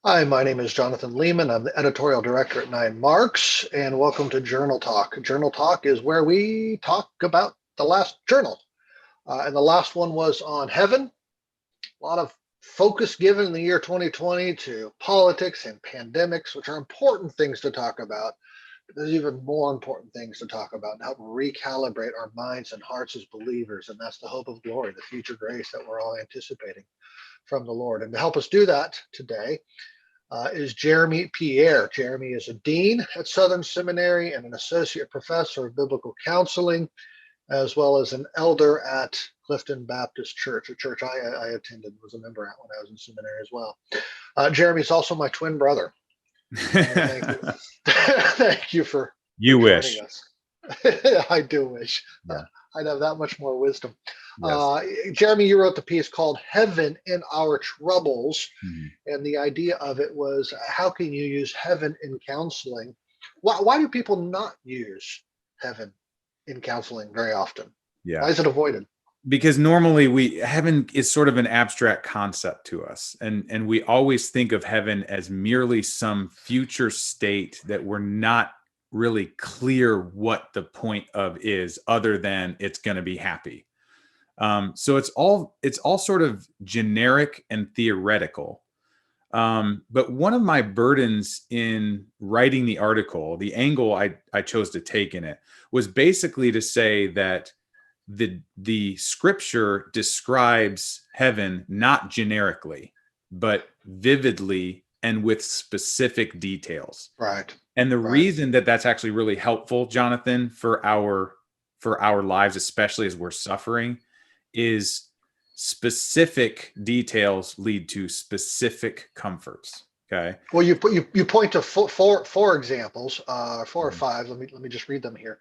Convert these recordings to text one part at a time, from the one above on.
Hi, my name is Jonathan Lehman. I'm the editorial director at Nine Marks, and welcome to Journal Talk. Journal Talk is where we talk about the last journal. And the last one was on heaven. A lot of focus given in the year 2020 to politics and pandemics, which are important things to talk about. But there's even more important things to talk about and help recalibrate our minds and hearts as believers. And that's the hope of glory, the future grace that we're all anticipating from the Lord. And to help us do that today, is Jeremy Pierre. Jeremy is a dean at Southern Seminary and an associate professor of biblical counseling, as well as an elder at Clifton Baptist Church, a church I attended, was a member at when I was in seminary as well. Jeremy is also my twin brother. Thank you. Thank you for You joining wish. us. I do wish. Yeah. I'd have that much more wisdom. Yes. Jeremy, you wrote the piece called Heaven in Our Troubles. Mhm. And the idea of it was, how can you use heaven in counseling? Why do people not use heaven in counseling very often? Yeah. Why is it avoided? Because normally heaven is sort of an abstract concept to us. And we always think of heaven as merely some future state that we're not really clear what the point of is, other than it's going to be happy. So it's all sort of generic and theoretical. But one of my burdens in writing the article, the angle I chose to take in it, was basically to say that the scripture describes heaven not generically, but vividly and with specific details. Right. And the Right. reason that that's actually really helpful, Jonathan, for our lives, especially as we're suffering, is specific details lead to specific comforts. Okay. Well, you point to four examples, four or Mhm. five. Let me just read them here.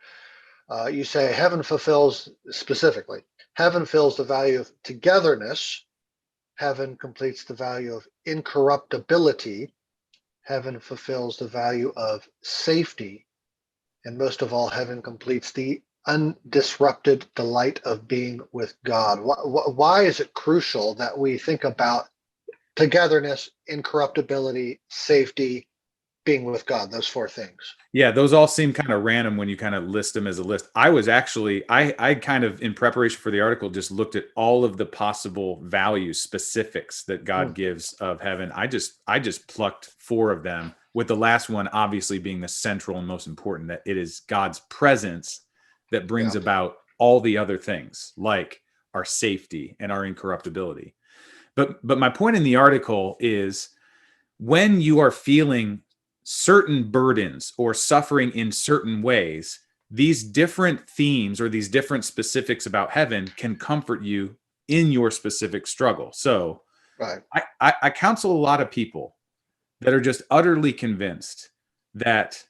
You say heaven fulfills specifically. Heaven fills the value of togetherness. Heaven completes the value of incorruptibility. Heaven fulfills the value of safety. And most of all, heaven completes the undisrupted delight of being with God. Why is it crucial that we think about togetherness, incorruptibility, safety, being with God, those four things? Yeah, those all seem kind of random when you kind of list them as a list. I kind of, in preparation for the article, just looked at all of the possible values, specifics that Hmm. God gives of heaven. I just plucked four of them, with the last one obviously being the central and most important, that it is God's presence that brings Yeah. about all the other things, like our safety and our incorruptibility. But my point in the article is, when you are feeling certain burdens or suffering in certain ways, these different themes or these different specifics about heaven can comfort you in your specific struggle. So Right. I counsel a lot of people that are just utterly convinced that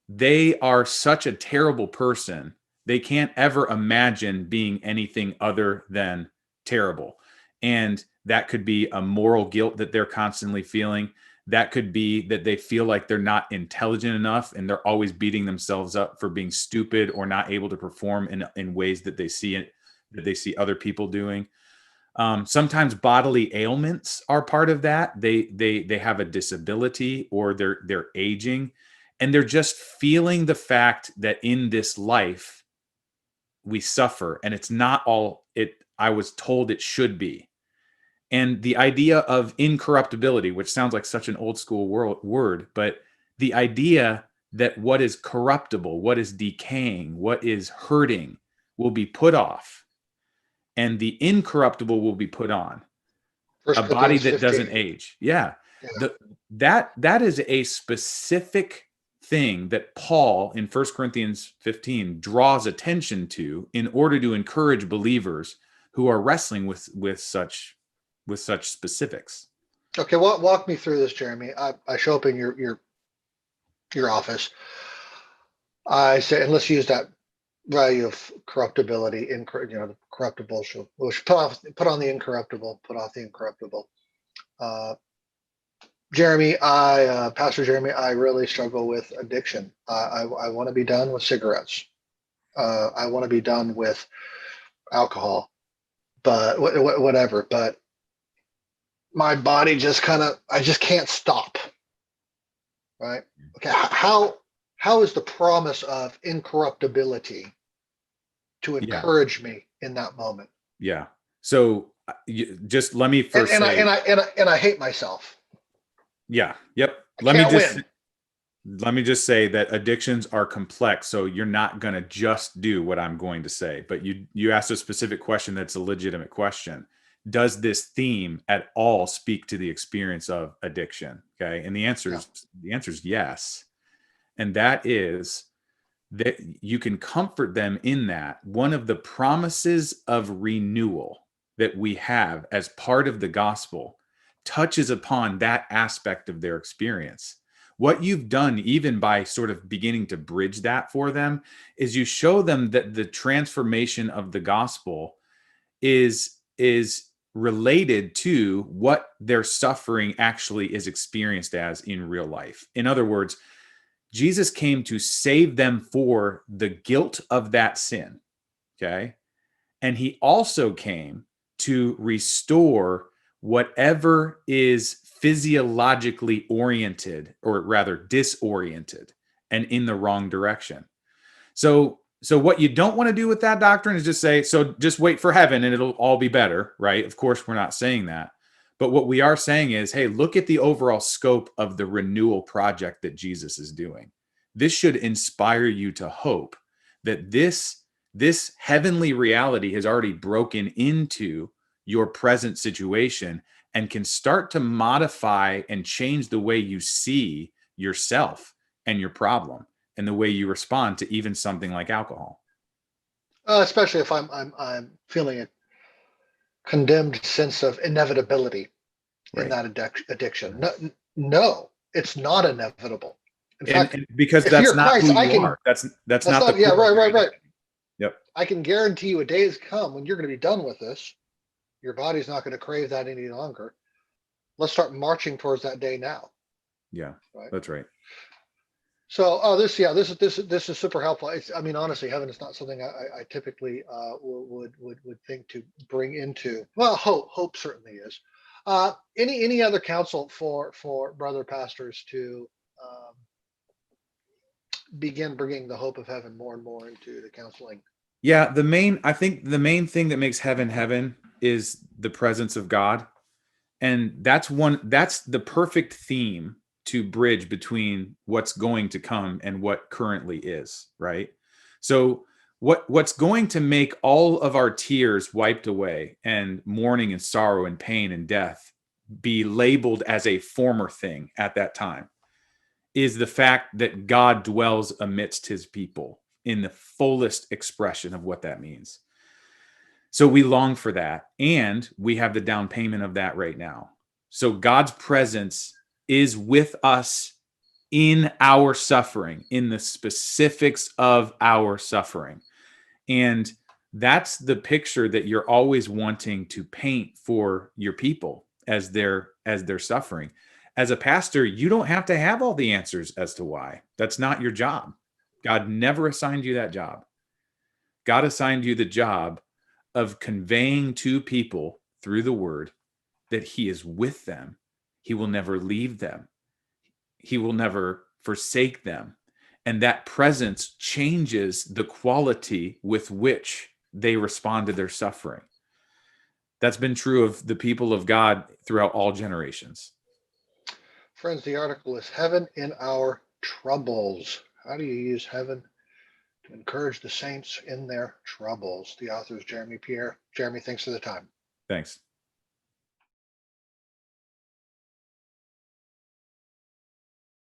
they are such a terrible person, they can't ever imagine being anything other than terrible. And that could be a moral guilt that they're constantly feeling. That could be that they feel like they're not intelligent enough and they're always beating themselves up for being stupid or not able to perform in ways that they see other people doing. Sometimes bodily ailments are part of that. They have a disability, or they're aging, and they're just feeling the fact that in this life we suffer, and it's not all it I was told it should be. And the idea of incorruptibility, which sounds like such an old school word, but the idea that what is corruptible, what is decaying, what is hurting will be put off, and the incorruptible will be put on. A First body Corinthians that doesn't 15. age. Yeah. Yeah. That is a specific thing that Paul in 1 Corinthians 15 draws attention to in order to encourage believers who are wrestling with such specifics. Okay. Walk me through this, Jeremy. I show up in your office. I say, and let's use that value of corruptibility, the corruptible we should put on the incorruptible, put off the incorruptible. Uh, Pastor Jeremy, I really struggle with addiction. I want to be done with cigarettes. I want to be done with alcohol, but whatever. But my body just I just can't stop, right? Okay, how is the promise of incorruptibility to Yeah. encourage me in that moment? Yeah. So just let me And first say, and I hate myself. yeah. Yep. I can't win. Let me just say that addictions are complex, so you're not going to just do what I'm going to say. But you asked a specific question that's a legitimate question. Does this theme at all speak to the experience of addiction? Okay, and Yeah. the answer is yes, and that is that you can comfort them in that. One of the promises of renewal that we have as part of the gospel touches upon that aspect of their experience. What you've done, even by sort of beginning to bridge that for them, is you show them that the transformation of the gospel is related to what their suffering actually is experienced as in real life. In other words, Jesus came to save them for the guilt of that sin. Okay. And he also came to restore whatever is physiologically oriented, or rather disoriented and in the wrong direction. So what you don't want to do with that doctrine is just say, so just wait for heaven and it'll all be better, right? Of course, we're not saying that. But what we are saying is, hey, look at the overall scope of the renewal project that Jesus is doing. This should inspire you to hope that this heavenly reality has already broken into your present situation and can start to modify and change the way you see yourself and your problem and the way you respond to even something like alcohol. Especially if I'm feeling a condemned sense of inevitability in Right. that addiction. Right. No, no, it's not inevitable. In fact, And because if that's you're not Christ, who I you can. are. That's That's not the not. Yeah, core of right, your right, right. identity. Yep. I can guarantee you a day has come when you're going to be done with this. Your body's not going to crave that any longer. Let's start marching towards that day now. Yeah. Right. That's right. So, this is super helpful. It's, I mean, honestly, heaven is not something I typically would think to bring into. Well, hope certainly is. Any other counsel for brother pastors to um, begin bringing the hope of heaven more and more into the counseling? Yeah, I think the main thing that makes heaven heaven is the presence of God. And that's the perfect theme to bridge between what's going to come and what currently is, right? So what's going to make all of our tears wiped away and mourning and sorrow and pain and death be labeled as a former thing at that time is the fact that God dwells amidst his people in the fullest expression of what that means. So we long for that. And we have the down payment of that right now. So God's presence is with us in our suffering, in the specifics of our suffering. And that's the picture that you're always wanting to paint for your people as they're suffering. As a pastor, you don't have to have all the answers as to why. That's not your job. God never assigned you that job. God assigned you the job of conveying to people through the word that he is with them. He will never leave them. He will never forsake them. And that presence changes the quality with which they respond to their suffering. That's been true of the people of God throughout all generations. Friends, the article is Heaven in Our Troubles. How do you use heaven to encourage the saints in their troubles? The author is Jeremy Pierre. Jeremy, thanks for the time. Thanks.